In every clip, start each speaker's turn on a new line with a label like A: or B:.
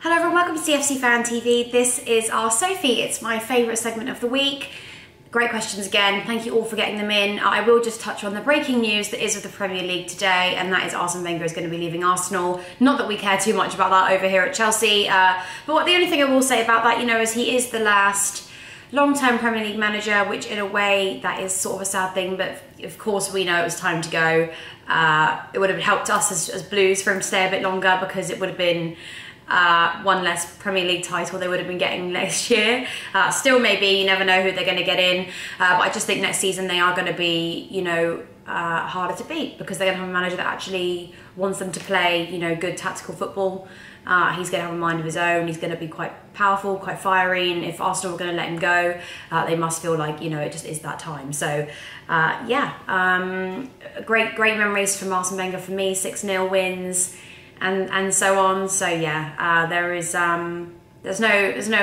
A: Hello everyone, welcome to CFC Fan TV. This is our Sophie. It's my favourite segment of the week. Great questions again. Thank you all for getting them in. I will just touch on the breaking news that is of the Premier League today, and that is Arsene Wenger is going to be leaving Arsenal. Not that we care too much about that over here at Chelsea, but the only thing I will say about that, is he is the last long-term Premier League manager, which in a way that is sort of a sad thing, but of course we know it was time to go. It would have helped us as Blues for him to stay a bit longer, because it would have been one less Premier League title they would have been getting next year. Still maybe, you never know who they're going to get in, but I just think next season they are going to be, harder to beat, because they're going to have a manager that actually wants them to play, good tactical football. He's going to have a mind of his own. He's going to be quite powerful, quite fiery, and if Arsenal are going to let him go, they must feel like, it just is that time. So, great memories from Arsene Wenger for me, 6-0 wins, and so on. So yeah, there's no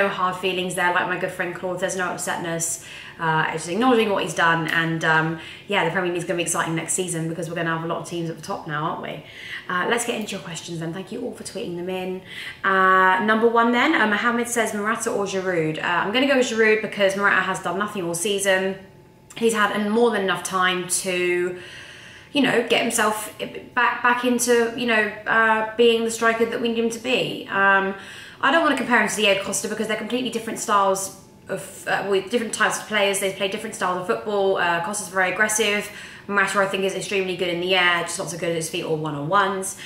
A: hard feelings there, like my good friend Claude. There's no upsetness. Just acknowledging what he's done, and the Premier League is going to be exciting next season, because we're going to have a lot of teams at the top now, aren't we? Let's get into your questions then. Thank you all for tweeting them in. Number one then, Mohammed says Morata or Giroud. I'm going to go with Giroud because Morata has done nothing all season. He's had more than enough time to get himself back into, being the striker that we need him to be. I don't want to compare him to Diego Costa, because they're completely different styles of, with different types of players. They play different styles of football. Costa's very aggressive. Morata, I think, is extremely good in the air, just not so good at his feet or one-on-ones.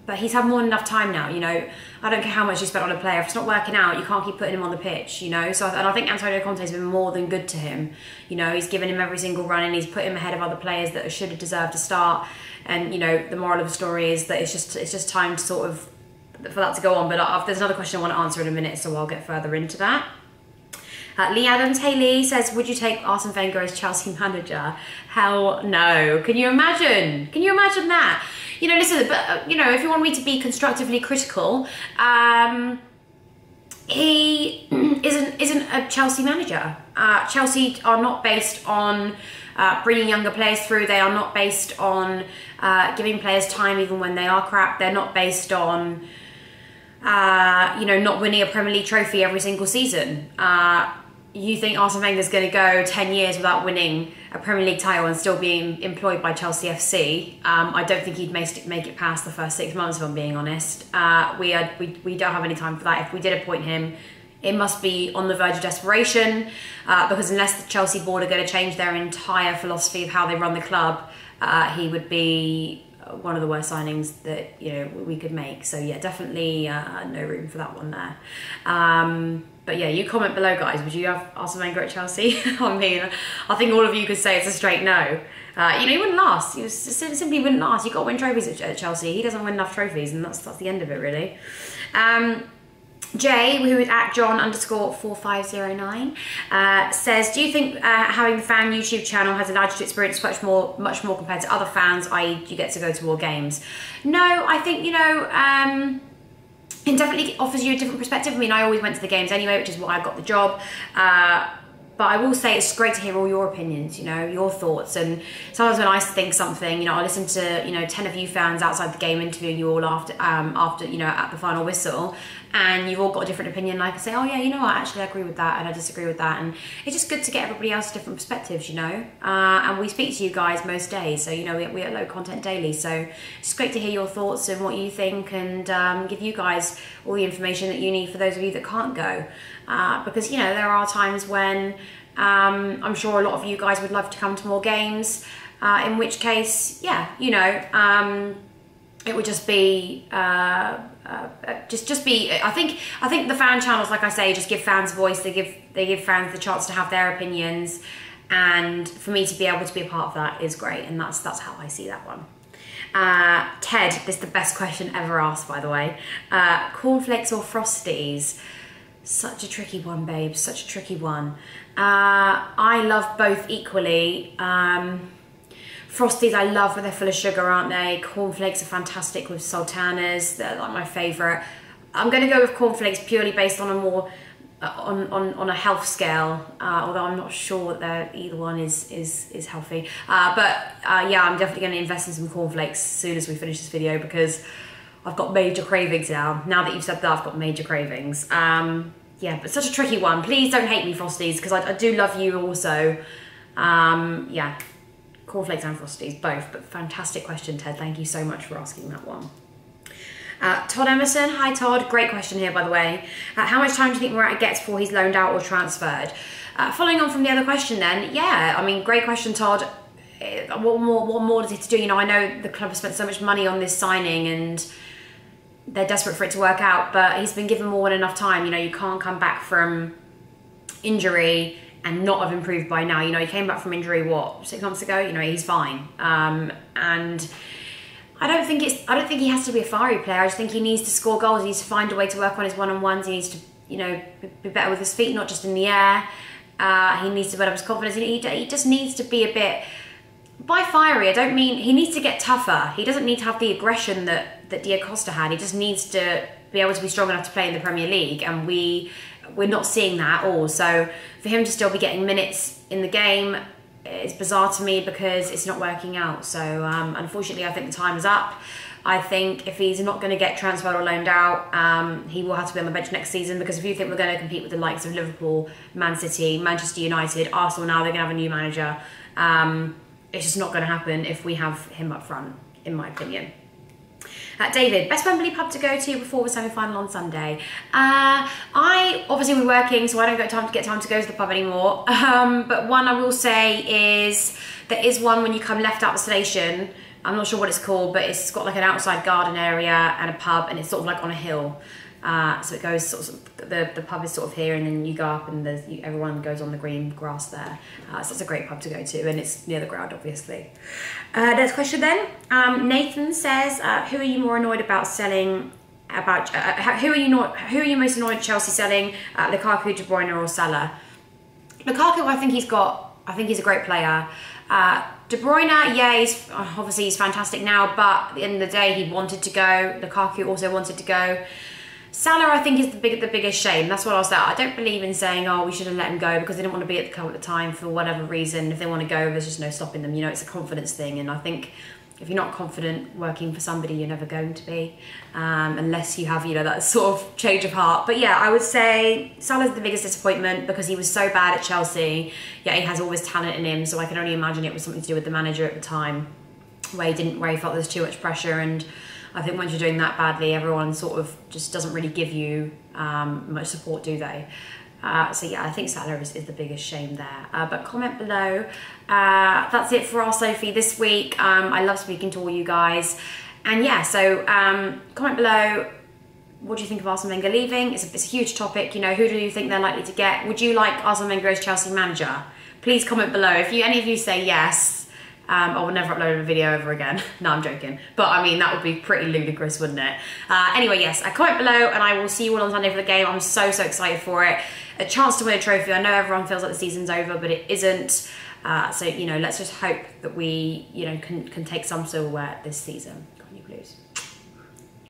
A: But he's had more than enough time now, I don't care how much you spent on a player. If it's not working out, you can't keep putting him on the pitch, So, and I think Antonio Conte's been more than good to him. He's given him every single run, and he's put him ahead of other players that should have deserved to start. And, the moral of the story is that it's just time to sort of, for that to go on. But there's another question I want to answer in a minute, so I'll get further into that. Lee Adams, hey Lee, says, would you take Arsene Wenger as Chelsea manager? Hell no. Can you imagine? Can you imagine that? Listen, but, if you want me to be constructively critical, he isn't a Chelsea manager. Chelsea are not based on bringing younger players through. They are not based on giving players time even when they are crap. They're not based on, not winning a Premier League trophy every single season. You think Arsene Wenger is going to go 10 years without winning a Premier League title and still being employed by Chelsea FC? I don't think he'd make it past the first 6 months, if I'm being honest. We don't have any time for that. If we did appoint him, it must be on the verge of desperation, because unless the Chelsea board are going to change their entire philosophy of how they run the club, he would be one of the worst signings that we could make. So yeah, definitely no room for that one there. But yeah, you comment below, guys. Would you have Arsene Wenger at Chelsea? I mean, I think all of you could say it's a straight no. He wouldn't last. He simply wouldn't last. You've got to win trophies at Chelsea. He doesn't win enough trophies, and that's the end of it, really. Jay, who is at John_4509, says, do you think having the fan YouTube channel has allowed you to experience much more compared to other fans, i.e. you get to go to more games? No, I think, it definitely offers you a different perspective. I mean, I always went to the games anyway, which is why I got the job. But I will say it's great to hear all your opinions, your thoughts. And sometimes when I think something, I listen to, 10 of you fans outside the game interviewing you all after at the final whistle, and you've all got a different opinion. And I can say, oh yeah, actually I agree with that, and I disagree with that. And it's just good to get everybody else's different perspectives, And we speak to you guys most days, so we upload content daily. So it's great to hear your thoughts and what you think, and give you guys all the information that you need for those of you that can't go. Because there are times when I'm sure a lot of you guys would love to come to more games, in which case, yeah, it would just be just be. I think the fan channels, like I say, just give fans voice. They give fans the chance to have their opinions, and for me to be able to be a part of that is great, and that's how I see that one. Ted, this is the best question ever asked, by the way. Cornflakes or Frosties? Such a tricky one, babe. Such a tricky one. I love both equally. Frosties I love, but they're full of sugar, aren't they? Cornflakes are fantastic with sultanas. They're like my favourite. I'm going to go with cornflakes purely based on a more on a health scale, although I'm not sure that either one is healthy. Yeah, I'm definitely going to invest in some cornflakes as soon as we finish this video, because I've got major cravings now. Now that you've said that, I've got major cravings. Yeah, but such a tricky one. Please don't hate me, Frosties, because I do love you also. Yeah, cornflakes and Frosties, both. But fantastic question, Ted. Thank you so much for asking that one. Todd Emerson, hi Todd, great question here by the way. How much time do you think Morata gets before he's loaned out or transferred? Following on from the other question then, yeah, I mean, great question, Todd. What more does he have to do? You know, I know the club has spent so much money on this signing and they're desperate for it to work out, but he's been given more than enough time. You know, you can't come back from injury and not have improved by now. You know, he came back from injury, what, 6 months ago? You know, he's fine. And I don't think he has to be a fiery player. I just think he needs to score goals. He needs to find a way to work on his one-on-ones. He needs to, you know, be better with his feet, not just in the air. He needs to build up his confidence. He just needs to be a bit... By fiery, I don't mean... He needs to get tougher. He doesn't need to have the aggression that Diego Costa had. He just needs to be able to be strong enough to play in the Premier League. And we're not seeing that at all. So for him to still be getting minutes in the game... It's bizarre to me because it's not working out. So unfortunately, I think the time is up. I think if he's not going to get transferred or loaned out, he will have to be on the bench next season, because if you think we're going to compete with the likes of Liverpool, Man City, Manchester United, Arsenal now, they're going to have a new manager. It's just not going to happen if we have him up front, in my opinion. David, best Wembley pub to go to before the semi-final on Sunday? I obviously we're working, so I don't get time to go to the pub anymore. But one I will say is there is one when you come left out the station. I'm not sure what it's called, but it's got like an outside garden area and a pub, and it's sort of like on a hill. So it goes sort of, the pub is sort of here, and then you go up and everyone goes on the green grass there. So it's a great pub to go to, and it's near the ground, obviously. Next question then. Nathan says, who are you more annoyed about selling? Who are you most annoyed at Chelsea selling? Lukaku, De Bruyne, or Salah? Lukaku, I think he's a great player. De Bruyne, yeah, he's fantastic now, but at the end of the day, he wanted to go. Lukaku also wanted to go. Salah, I think, is the biggest shame. That's what I was saying. I don't believe in saying, oh, we shouldn't let him go because they didn't want to be at the club at the time for whatever reason. If they want to go, there's just no stopping them. You know, it's a confidence thing. And I think if you're not confident working for somebody, you're never going to be, unless you have, you know, that sort of change of heart. But yeah, I would say Salah's the biggest disappointment because he was so bad at Chelsea. Yeah, he has all this talent in him. So I can only imagine it was something to do with the manager at the time, where he felt there was too much pressure. And I think once you're doing that badly, everyone sort of just doesn't really give you much support, do they? So yeah, I think Salah is the biggest shame there. But comment below. That's it for our Sophie this week. I love speaking to all you guys. And yeah, so comment below. What do you think of Arsene Wenger leaving? It's a huge topic. You know, who do you think they're likely to get? Would you like Arsene Wenger as Chelsea manager? Please comment below. If any of you say yes, I will never upload a video ever again. No, I'm joking. But I mean, that would be pretty ludicrous, wouldn't it? Anyway, yes, comment below and I will see you all on Sunday for the game. I'm so excited for it. A chance to win a trophy. I know everyone feels like the season's over, but it isn't. So, you know, let's just hope that we, you know, can take some silverware this season.